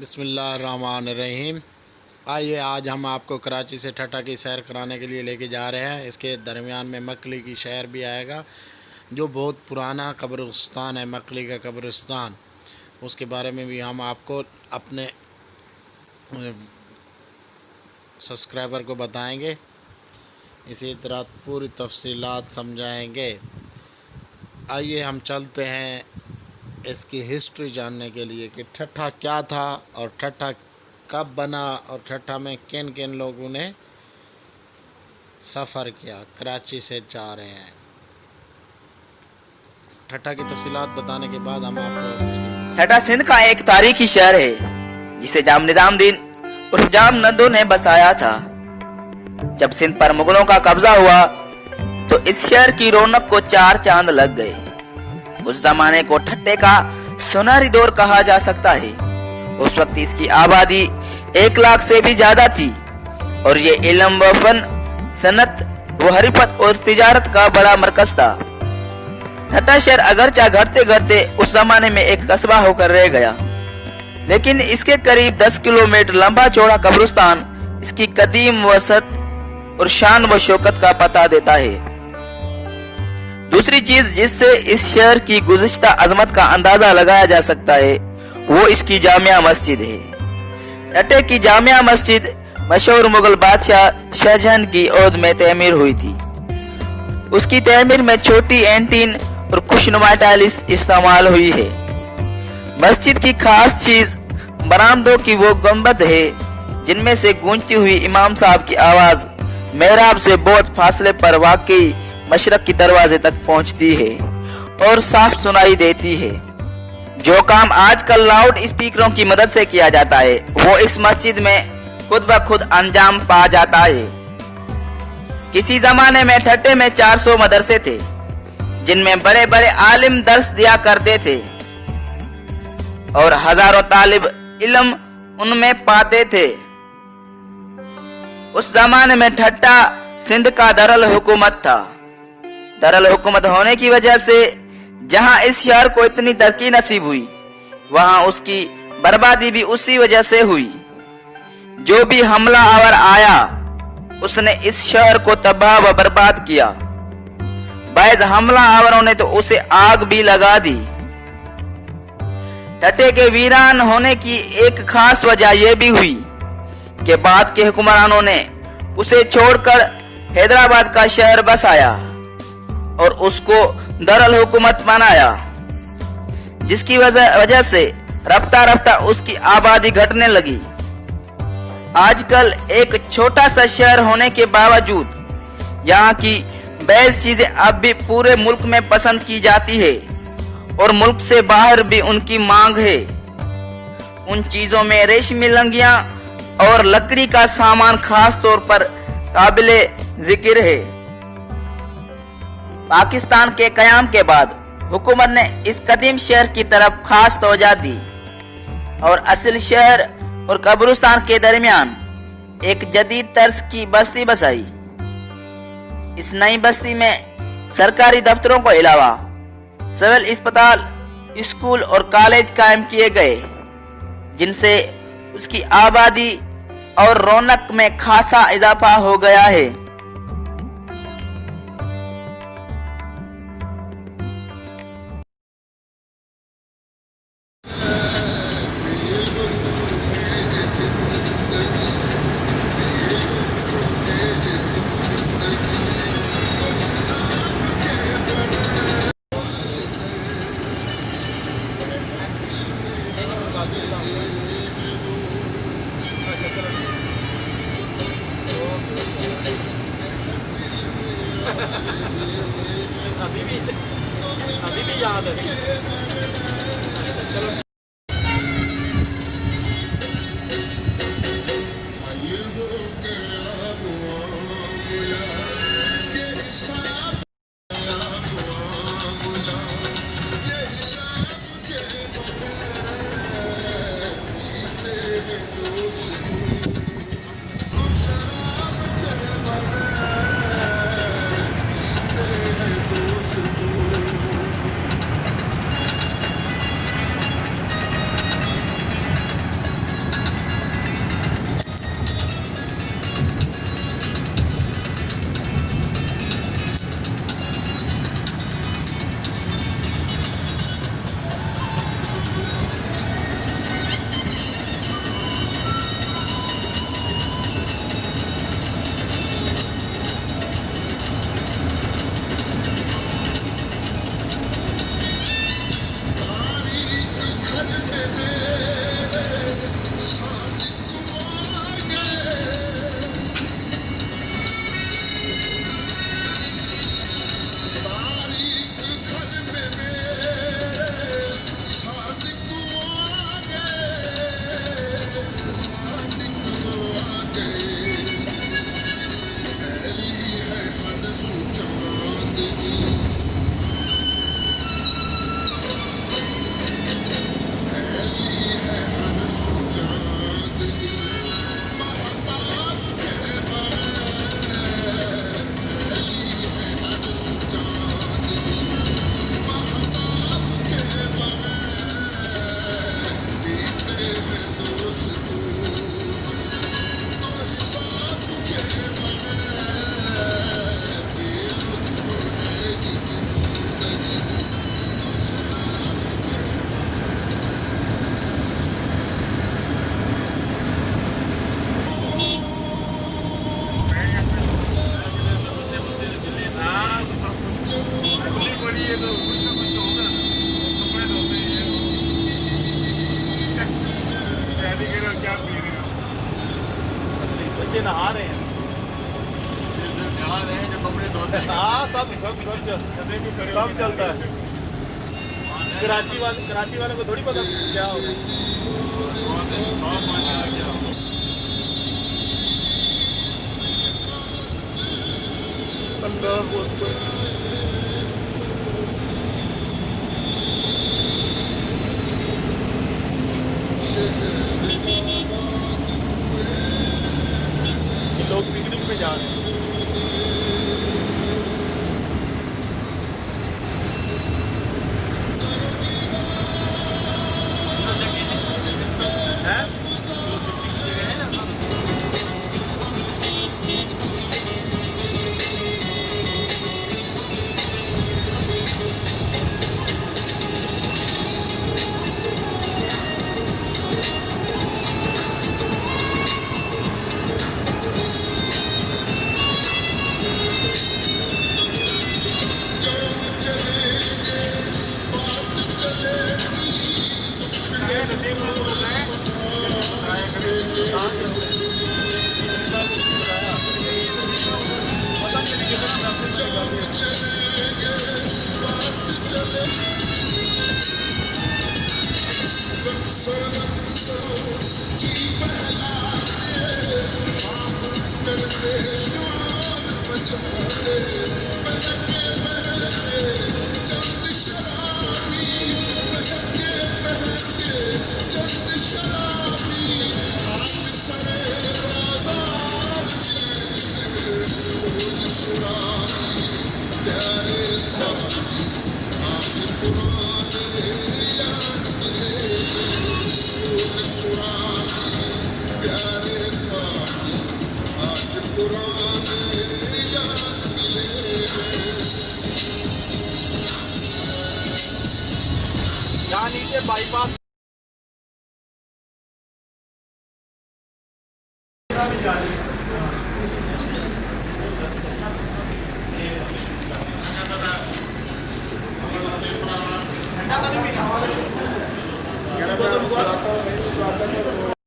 बिस्मिल्लाहिर्रहमानिर्रहीम। आइए आज हम आपको कराची से ठट्टा की सैर कराने के लिए लेके जा रहे हैं। इसके दरमियान में मकली की शहर भी आएगा, जो बहुत पुराना कब्रिस्तान है, मकली का कब्रिस्तान। उसके बारे में भी हम आपको अपने सब्सक्राइबर को बताएंगे, इसी तरह पूरी तफसीलात समझाएंगे। आइए हम चलते हैं इसकी हिस्ट्री जानने के लिए कि ठट्टा क्या था और ठट्टा कब बना और ठट्टा में किन किन लोगों ने सफ़र किया। कराची से जा रहे हैं। ठट्टा की तफसीलात बताने के बाद हम आपको ठट्टा सिंध का एक तारीखी शहर है जिसे जाम निजामुद्दीन उर्फ जाम नंदो ने बसाया था। जब सिंध पर मुगलों का कब्जा हुआ तो इस शहर की रौनक को चार चांद लग गए। उस जमाने को ठट्टे का सुनहरी दौर कहा जा सकता है। उस वक्त इसकी आबादी 1 लाख से भी ज्यादा थी और ये इल्म व फन, सनत व हरीफत और तिजारत का बड़ा मरकज था। ठट्टा शहर अगरचा घटते घटते उस जमाने में एक कस्बा होकर रह गया, लेकिन इसके करीब 10 किलोमीटर लंबा चौड़ा कब्रिस्तान इसकी कदीम वसत और शान व शौकत का पता देता है। दूसरी चीज जिससे इस शहर की गुज़िश्ता अजमत का अंदाजा लगाया जा सकता है वो इसकी जामिया मस्जिद है। ठट्टे की जामिया मस्जिद मशहूर मुगल बादशाह शाहजहां की औद में तमीर हुई थी। उसकी तमीर में छोटी एंटीन और खुशनुमा टाइल्स इस्तेमाल हुई है। मस्जिद की खास चीज बरामदों की वो गुंबद है जिनमें से गूंजती हुई इमाम साहब की आवाज मेहराब से बहुत फासले पर वाकई मशरक की दरवाजे तक पहुंचती है और साफ सुनाई देती है। जो काम आजकल लाउड स्पीकरों की मदद से किया जाता है वो इस मस्जिद में खुद ब खुद अंजाम पा जाता है। किसी जमाने में ठट्टे में 400 मदरसे थे जिनमें बड़े बड़े आलिम दर्स दिया करते थे और हजारों तालिब इल्म उनमें पाते थे। उस जमाने में ठट्टा सिंध का दरअल हुकूमत था। दरअल हुकूमत होने की वजह से जहां इस शहर को इतनी तरक्की नसीब हुई वहां उसकी बर्बादी भी उसी वजह से हुई। जो भी हमला आवर आया उसने इस शहर को तबाह व बर्बाद किया। बाद हमला आवरों ने तो उसे आग भी लगा दी। ठट्टे के वीरान होने की एक खास वजह यह भी हुई कि बाद के हुक्मरानों ने उसे छोड़कर हैदराबाद का शहर बसाया और उसको दरअल हुकूमत बनाया, जिसकी वजह से रफ्ता रफ्ता उसकी आबादी घटने लगी। आजकल एक छोटा सा शहर होने के बावजूद यहाँ की बैज़ चीजें अब भी पूरे मुल्क में पसंद की जाती है और मुल्क से बाहर भी उनकी मांग है। उन चीजों में रेशमी लंगियां और लकड़ी का सामान खास तौर पर काबिले जिक्र है। पाकिस्तान के कयाम के बाद हुकूमत ने इस कदीम शहर की तरफ खास तवज्जो दी और असल शहर और कब्रिस्तान के दरमियान एक जदीद तर्ज की बस्ती बसाई। इस नई बस्ती में सरकारी दफ्तरों को अलावा सिविल अस्पताल, स्कूल और कॉलेज कायम किए गए, जिनसे उसकी आबादी और रौनक में खासा इजाफा हो गया है। अभी भी याद है। चलो नहीं कर रहे हो, क्या पी रहे हो? बच्चे नहा रहे हैं। ये जो नहा रहे हैं, जो कपड़े धोते हैं, हाँ सब कपड़े को खड़े सब होके चलता है। कराची वाले को थोड़ी पता क्या होगा। साफ पानी आ गया। अल्लाह अकबर। ये लोग पिकनिक पे जा रहे हैं। हैं? यहाँ नीचे बाईपास ठंडा तो नहीं पीना।